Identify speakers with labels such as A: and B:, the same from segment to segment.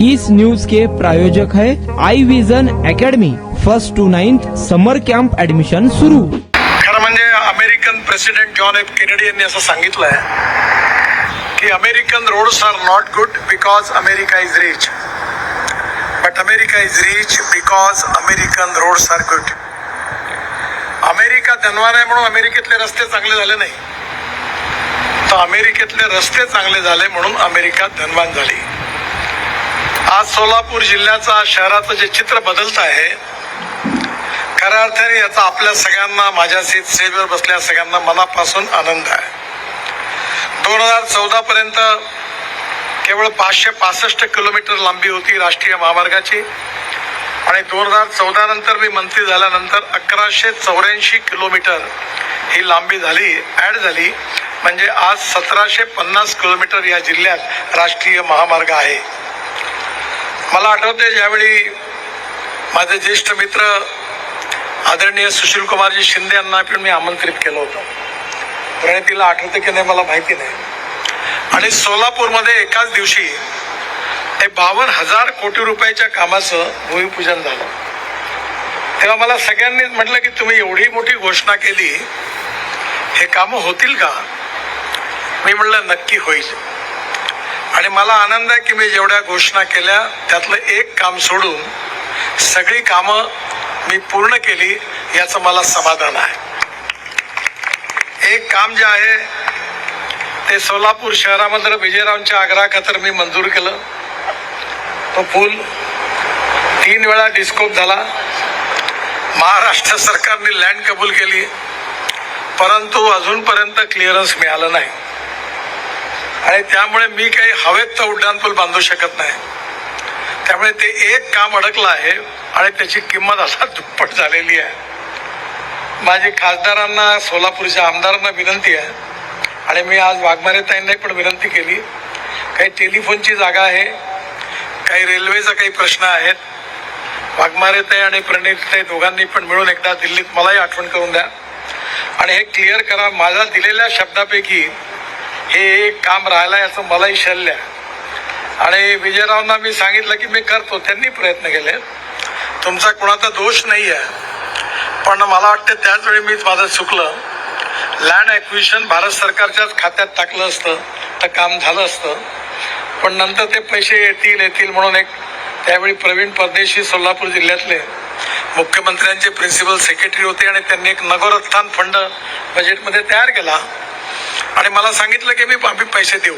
A: इस news के प्रायोजक है I Vision Academy 1st to 9th summer camp admission सुरू।
B: खरं म्हणजे American president John F Kennedy यांनी असं सांगितलं आहे की American roads are not good because America is rich, but America is rich because American roads are good. America धनवान आहे म्हणून अमेरिकेतले रस्ते चांगले झाले नाही, तर अमेरिकेतले रस्ते चांगले झाले म्हणून अमेरिका धनवान झाली। आज सोलापूर जिल्ह्याचा शहराचं जे चित्र बदलत आहे, खऱ्या अर्थाने याचा आपल्या सगळ्यांना, माझ्या स्टेजवर बसल्या सगळ्यांना मनापासून आनंद आहे। 2014 पर्यंत केवळ 565 किलोमीटर लांबी होती राष्ट्रीय महामार्गाची, आणि 2014 नंतर मी मंत्री झाल्यानंतर 1184 किलोमीटर ही लांबी झाली, ऍड झाली। म्हणजे आज 1750 किलोमीटर या जिल्ह्यात राष्ट्रीय महामार्ग आहे। मला आठवते ज्यावेळी माझे ज्येष्ठ मित्र आदरणीय सुशील कुमारजी शिंदे यांना पण मी आमंत्रित केलं होतं, प्रणितीला आठवते की नाही मला माहिती नाही, आणि सोलापूरमध्ये एकाच दिवशी 52,000 कोटी रुपयाच्या कामाचं भूमिपूजन झालं। तेव्हा मला सगळ्यांनी म्हटलं की तुम्ही एवढी मोठी घोषणा केली, हे कामं होतील का? मी म्हटलं नक्की होईल, आणि मला आनंद आहे की मी जेवढ्या घोषणा केल्या त्यातलं एक काम सोडून सगळी कामं मी पूर्ण केली, याचं मला समाधान आहे। एक काम जे आहे ते सोलापूर शहरामध्ये विजयरावांच्या आग्रहाखातर मी मंजूर केलं। तो पूल 3 वेळा डिस्कोप झाला, महाराष्ट्र सरकारने लँड कबूल केली, परंतु अजूनपर्यंत क्लिअरन्स मिळालं नाही, आणि त्यामुळे मी काही हवेत उड्डाणपूल बांधू शकत नाही। त्यामुळे ते एक काम अडकलं आहे आणि त्याची किंमत आता दुप्पट झालेली आहे। माझी खासदारांना, सोलापूरच्या आमदारांना विनंती आहे, आणि मी आज वाघमारेताईंना पण विनंती केली, काही टेलिफोनची जागा आहे, काही रेल्वेचा काही प्रश्न आहेत, वाघमारेताई आणि प्रणितीताई दोघांनी पण मिळून एकदा दिल्लीत मलाही आठवण करून द्या आणि हे क्लिअर करा। माझ्या दिलेल्या शब्दापैकी हे एक काम राहिलं याचं मलाही शल्य आहे, आणि विजयरावांना मी सांगितलं की मी करतो, त्यांनी प्रयत्न केले, तुमचा कोणाचा दोष नाही आहे, पण मला वाटतं त्याच वेळी मीच माझं चुकलं। लँड ॲक्विजिशन भारत सरकारच्याच खात्यात टाकलं असतं तर काम झालं असतं, पण नंतर ते पैसे येतील म्हणून एक त्यावेळी प्रवीण परदेशी सोलापूर जिल्ह्यातले मुख्यमंत्र्यांचे प्रिन्सिपल सेक्रेटरी होते, आणि त्यांनी एक नगरोत्थान फंड बजेटमध्ये तयार केला, आणि मला सांगितलं की आम्ही पैसे देऊ,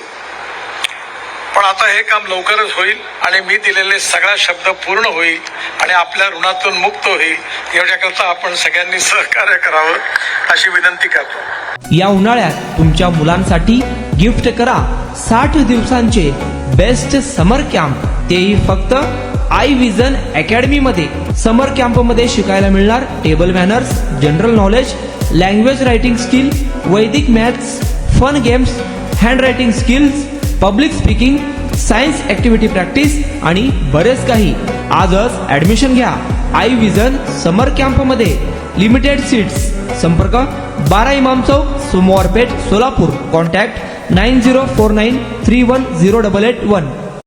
B: पण आता हे काम लवकरच होईल आणि मी दिलेले सगळा शब्द पूर्ण होईल आणि आपल्या ऋणातून मुक्त होईल, एवढ्याकरता आपण सगळ्यांनी सहकार्य करावं अशी विनंती करतो।
A: या उन्हाळ्यात तुमच्या मुलांसाठी गिफ्ट करा 60 दिवसांचे बेस्ट समर कॅम्प, तेही फक्त आई विजन अकॅडमी मध्ये। समर कॅम्प मध्ये शिकायला मिळणार table manners, general knowledge, language writing skill, Vedic maths, fun games, handwriting skills, public speaking, science activity practice आणि बरेच काही। आजच ऍडमिशन घ्या आई विजन समर कॅम्प मध्ये। Limited seats. संपर्क 12 इमाम चौक, सोमवारपेठ, सोलापूर। कॉन्टॅक्ट 9049310881।